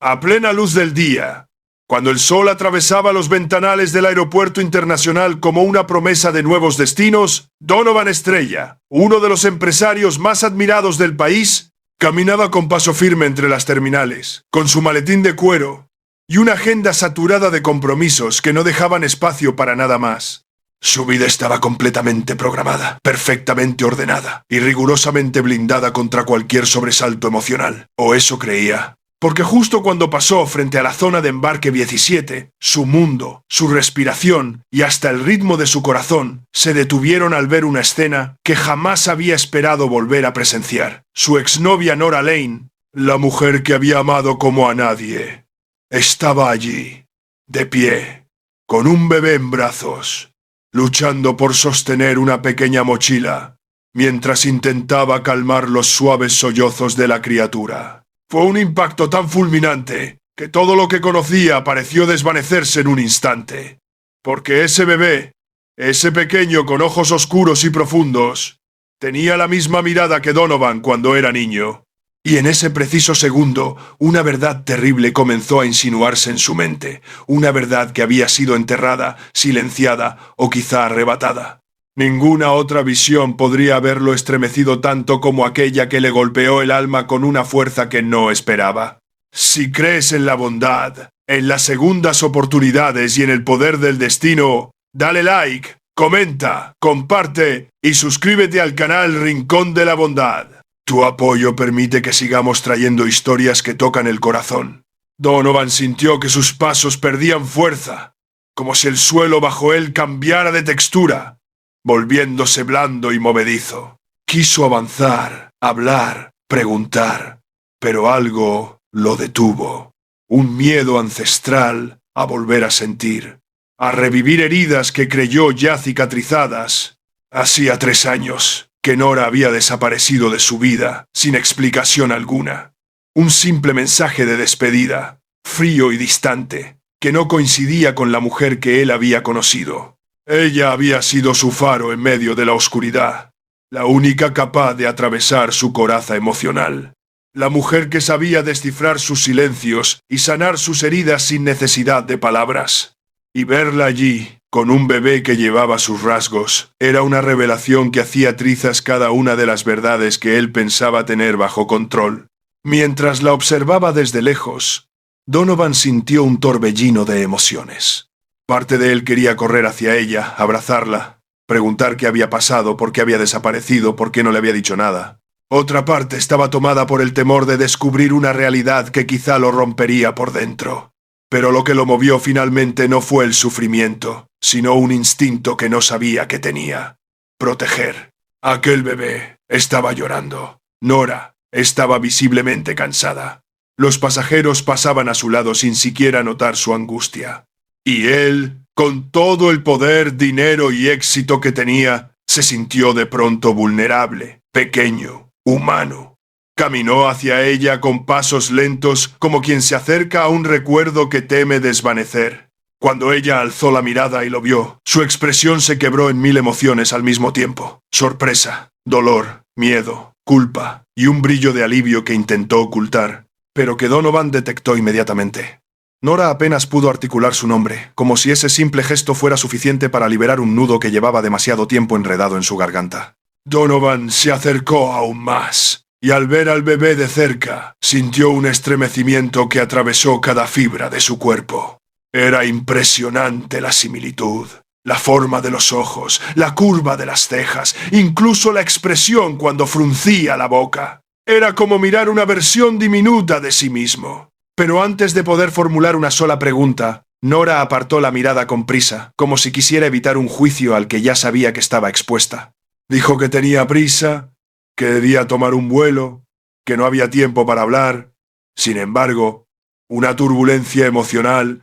A plena luz del día, cuando el sol atravesaba los ventanales del aeropuerto internacional como una promesa de nuevos destinos, Donovan Estrella, uno de los empresarios más admirados del país, caminaba con paso firme entre las terminales, con su maletín de cuero y una agenda saturada de compromisos que no dejaban espacio para nada más. Su vida estaba completamente programada, perfectamente ordenada y rigurosamente blindada contra cualquier sobresalto emocional. O eso creía. Porque justo cuando pasó frente a la zona de embarque 17, su mundo, su respiración y hasta el ritmo de su corazón se detuvieron al ver una escena que jamás había esperado volver a presenciar. Su exnovia Nora Lane, la mujer que había amado como a nadie, estaba allí, de pie, con un bebé en brazos, luchando por sostener una pequeña mochila, mientras intentaba calmar los suaves sollozos de la criatura. Fue un impacto tan fulminante que todo lo que conocía pareció desvanecerse en un instante. Porque ese bebé, ese pequeño con ojos oscuros y profundos, tenía la misma mirada que Donovan cuando era niño. Y en ese preciso segundo, una verdad terrible comenzó a insinuarse en su mente, una verdad que había sido enterrada, silenciada o quizá arrebatada. Ninguna otra visión podría haberlo estremecido tanto como aquella que le golpeó el alma con una fuerza que no esperaba. Si crees en la bondad, en las segundas oportunidades y en el poder del destino, dale like, comenta, comparte y suscríbete al canal Rincón de la Bondad. Tu apoyo permite que sigamos trayendo historias que tocan el corazón. Donovan sintió que sus pasos perdían fuerza, como si el suelo bajo él cambiara de textura, volviéndose blando y movedizo. Quiso avanzar, hablar, preguntar, pero algo lo detuvo. Un miedo ancestral a volver a sentir, a revivir heridas que creyó ya cicatrizadas. Hacía 3 años que Nora había desaparecido de su vida sin explicación alguna. Un simple mensaje de despedida, frío y distante, que no coincidía con la mujer que él había conocido. Ella había sido su faro en medio de la oscuridad, la única capaz de atravesar su coraza emocional. La mujer que sabía descifrar sus silencios y sanar sus heridas sin necesidad de palabras. Y verla allí, con un bebé que llevaba sus rasgos, era una revelación que hacía trizas cada una de las verdades que él pensaba tener bajo control. Mientras la observaba desde lejos, Donovan sintió un torbellino de emociones. Parte de él quería correr hacia ella, abrazarla, preguntar qué había pasado, por qué había desaparecido, por qué no le había dicho nada. Otra parte estaba tomada por el temor de descubrir una realidad que quizá lo rompería por dentro. Pero lo que lo movió finalmente no fue el sufrimiento, sino un instinto que no sabía que tenía. Proteger. Aquel bebé estaba llorando. Nora estaba visiblemente cansada. Los pasajeros pasaban a su lado sin siquiera notar su angustia. Y él, con todo el poder, dinero y éxito que tenía, se sintió de pronto vulnerable, pequeño, humano. Caminó hacia ella con pasos lentos como quien se acerca a un recuerdo que teme desvanecer. Cuando ella alzó la mirada y lo vio, su expresión se quebró en 1000 emociones al mismo tiempo. Sorpresa, dolor, miedo, culpa y un brillo de alivio que intentó ocultar, pero que Donovan detectó inmediatamente. Nora apenas pudo articular su nombre, como si ese simple gesto fuera suficiente para liberar un nudo que llevaba demasiado tiempo enredado en su garganta. Donovan se acercó aún más, y al ver al bebé de cerca, sintió un estremecimiento que atravesó cada fibra de su cuerpo. Era impresionante la similitud, la forma de los ojos, la curva de las cejas, incluso la expresión cuando fruncía la boca. Era como mirar una versión diminuta de sí mismo. Pero antes de poder formular una sola pregunta, Nora apartó la mirada con prisa, como si quisiera evitar un juicio al que ya sabía que estaba expuesta. Dijo que tenía prisa, que debía tomar un vuelo, que no había tiempo para hablar. Sin embargo, una turbulencia emocional,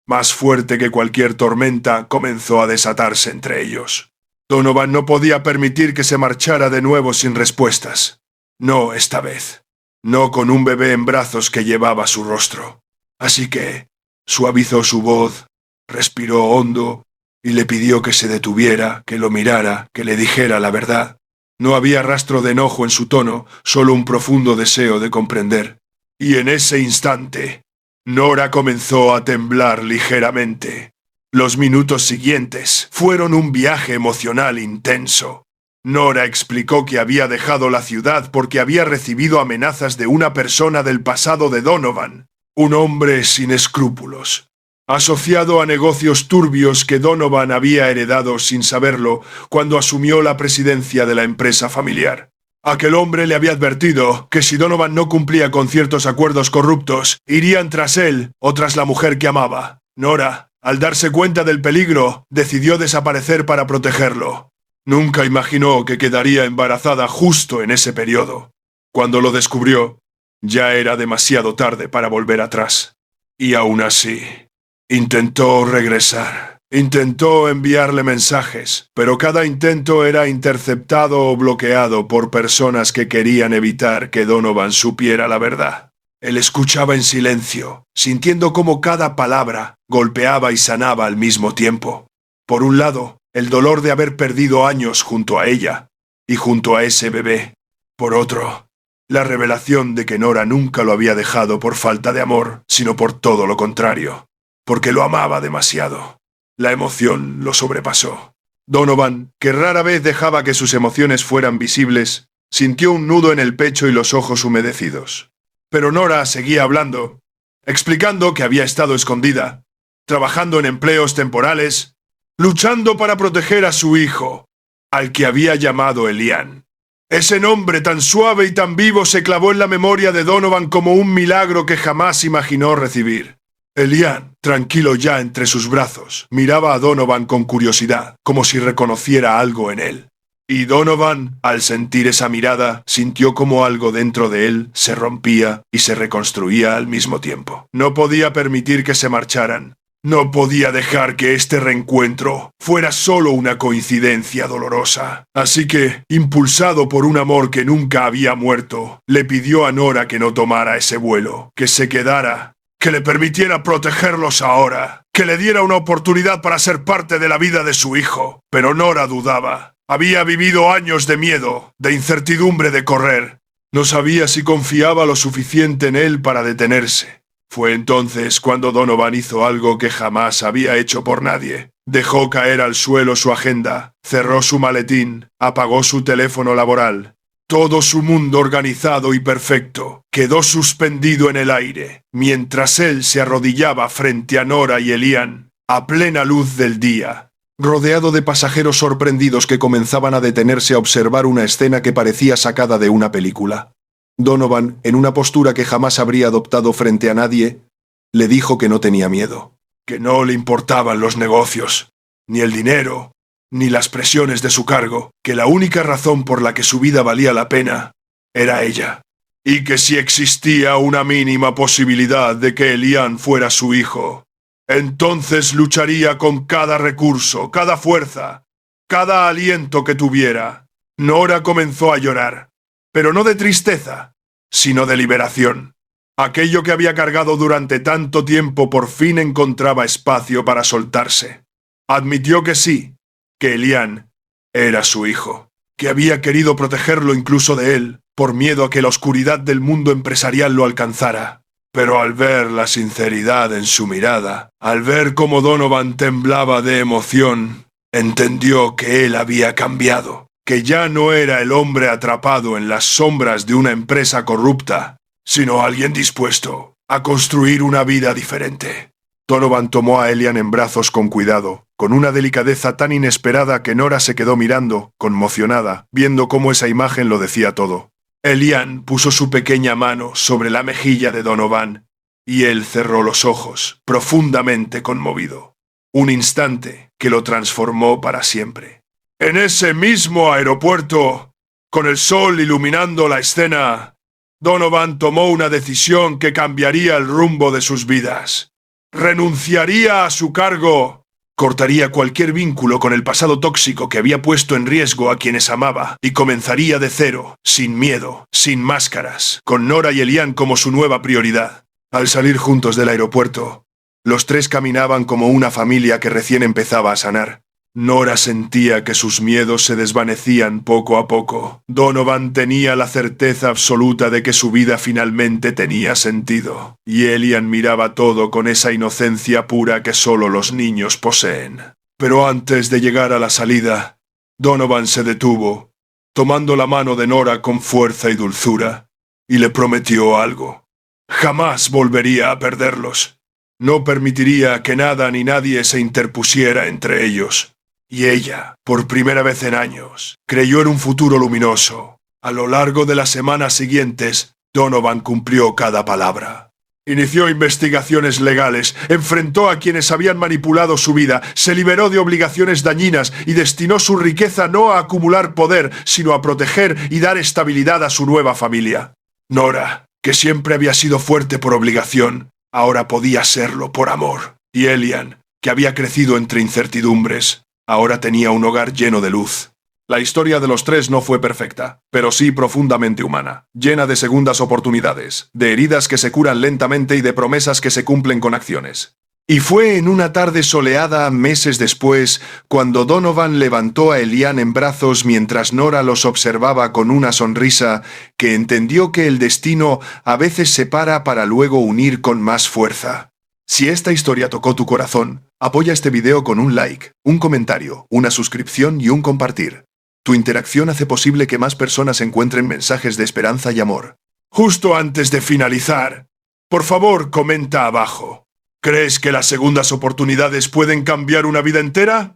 más fuerte que cualquier tormenta, comenzó a desatarse entre ellos. Donovan no podía permitir que se marchara de nuevo sin respuestas. No esta vez. No con un bebé en brazos que llevaba su rostro. Así que suavizó su voz, respiró hondo y le pidió que se detuviera, que lo mirara, que le dijera la verdad. No había rastro de enojo en su tono, solo un profundo deseo de comprender. Y en ese instante, Nora comenzó a temblar ligeramente. Los minutos siguientes fueron un viaje emocional intenso. Nora explicó que había dejado la ciudad porque había recibido amenazas de una persona del pasado de Donovan, un hombre sin escrúpulos, asociado a negocios turbios que Donovan había heredado sin saberlo cuando asumió la presidencia de la empresa familiar. Aquel hombre le había advertido que si Donovan no cumplía con ciertos acuerdos corruptos, irían tras él o tras la mujer que amaba. Nora, al darse cuenta del peligro, decidió desaparecer para protegerlo. Nunca imaginó que quedaría embarazada justo en ese periodo. Cuando lo descubrió, ya era demasiado tarde para volver atrás. Y aún así, intentó regresar. Intentó enviarle mensajes, pero cada intento era interceptado o bloqueado por personas que querían evitar que Donovan supiera la verdad. Él escuchaba en silencio, sintiendo cómo cada palabra golpeaba y sanaba al mismo tiempo. Por un lado, el dolor de haber perdido años junto a ella y junto a ese bebé. Por otro, la revelación de que Nora nunca lo había dejado por falta de amor, sino por todo lo contrario, porque lo amaba demasiado. La emoción lo sobrepasó. Donovan, que rara vez dejaba que sus emociones fueran visibles, sintió un nudo en el pecho y los ojos humedecidos. Pero Nora seguía hablando, explicando que había estado escondida, trabajando en empleos temporales, luchando para proteger a su hijo, al que había llamado Elian. Ese nombre tan suave y tan vivo se clavó en la memoria de Donovan como un milagro que jamás imaginó recibir. Elian, tranquilo ya entre sus brazos, miraba a Donovan con curiosidad, como si reconociera algo en él. Y Donovan, al sentir esa mirada, sintió como algo dentro de él se rompía y se reconstruía al mismo tiempo. No podía permitir que se marcharan. No podía dejar que este reencuentro fuera solo una coincidencia dolorosa. Así que, impulsado por un amor que nunca había muerto, le pidió a Nora que no tomara ese vuelo, que se quedara, que le permitiera protegerlos ahora, que le diera una oportunidad para ser parte de la vida de su hijo. Pero Nora dudaba. Había vivido años de miedo, de incertidumbre de correr. No sabía si confiaba lo suficiente en él para detenerse. Fue entonces cuando Donovan hizo algo que jamás había hecho por nadie. Dejó caer al suelo su agenda, cerró su maletín, apagó su teléfono laboral. Todo su mundo organizado y perfecto quedó suspendido en el aire, mientras él se arrodillaba frente a Nora y Elian, a plena luz del día, rodeado de pasajeros sorprendidos que comenzaban a detenerse a observar una escena que parecía sacada de una película. Donovan, en una postura que jamás habría adoptado frente a nadie, le dijo que no tenía miedo, que no le importaban los negocios, ni el dinero, ni las presiones de su cargo, que la única razón por la que su vida valía la pena era ella, y que si existía una mínima posibilidad de que Elian fuera su hijo, entonces lucharía con cada recurso, cada fuerza, cada aliento que tuviera. Nora comenzó a llorar, pero no de tristeza, sino de liberación. Aquello que había cargado durante tanto tiempo por fin encontraba espacio para soltarse. Admitió que sí, que Elian era su hijo, que había querido protegerlo incluso de él, por miedo a que la oscuridad del mundo empresarial lo alcanzara. Pero al ver la sinceridad en su mirada, al ver cómo Donovan temblaba de emoción, entendió que él había cambiado, que ya no era el hombre atrapado en las sombras de una empresa corrupta, sino alguien dispuesto a construir una vida diferente. Donovan tomó a Elian en brazos con cuidado, con una delicadeza tan inesperada que Nora se quedó mirando, conmocionada, viendo cómo esa imagen lo decía todo. Elian puso su pequeña mano sobre la mejilla de Donovan, y él cerró los ojos, profundamente conmovido. Un instante que lo transformó para siempre. En ese mismo aeropuerto, con el sol iluminando la escena, Donovan tomó una decisión que cambiaría el rumbo de sus vidas. Renunciaría a su cargo, cortaría cualquier vínculo con el pasado tóxico que había puesto en riesgo a quienes amaba y comenzaría de cero, sin miedo, sin máscaras, con Nora y Elian como su nueva prioridad. Al salir juntos del aeropuerto, los tres caminaban como una familia que recién empezaba a sanar. Nora sentía que sus miedos se desvanecían poco a poco. Donovan tenía la certeza absoluta de que su vida finalmente tenía sentido, y Elian miraba todo con esa inocencia pura que solo los niños poseen. Pero antes de llegar a la salida, Donovan se detuvo, tomando la mano de Nora con fuerza y dulzura, y le prometió algo. Jamás volvería a perderlos. No permitiría que nada ni nadie se interpusiera entre ellos. Y ella, por primera vez en años, creyó en un futuro luminoso. A lo largo de las semanas siguientes, Donovan cumplió cada palabra. Inició investigaciones legales, enfrentó a quienes habían manipulado su vida, se liberó de obligaciones dañinas y destinó su riqueza no a acumular poder, sino a proteger y dar estabilidad a su nueva familia. Nora, que siempre había sido fuerte por obligación, ahora podía serlo por amor. Y Elian, que había crecido entre incertidumbres, ahora tenía un hogar lleno de luz. La historia de los tres no fue perfecta, pero sí profundamente humana, llena de segundas oportunidades, de heridas que se curan lentamente y de promesas que se cumplen con acciones. Y fue en una tarde soleada, meses después, cuando Donovan levantó a Elian en brazos mientras Nora los observaba con una sonrisa, que entendió que el destino a veces separa para luego unir con más fuerza. Si esta historia tocó tu corazón, apoya este video con un like, un comentario, una suscripción y un compartir. Tu interacción hace posible que más personas encuentren mensajes de esperanza y amor. Justo antes de finalizar, por favor, comenta abajo. ¿Crees que las segundas oportunidades pueden cambiar una vida entera?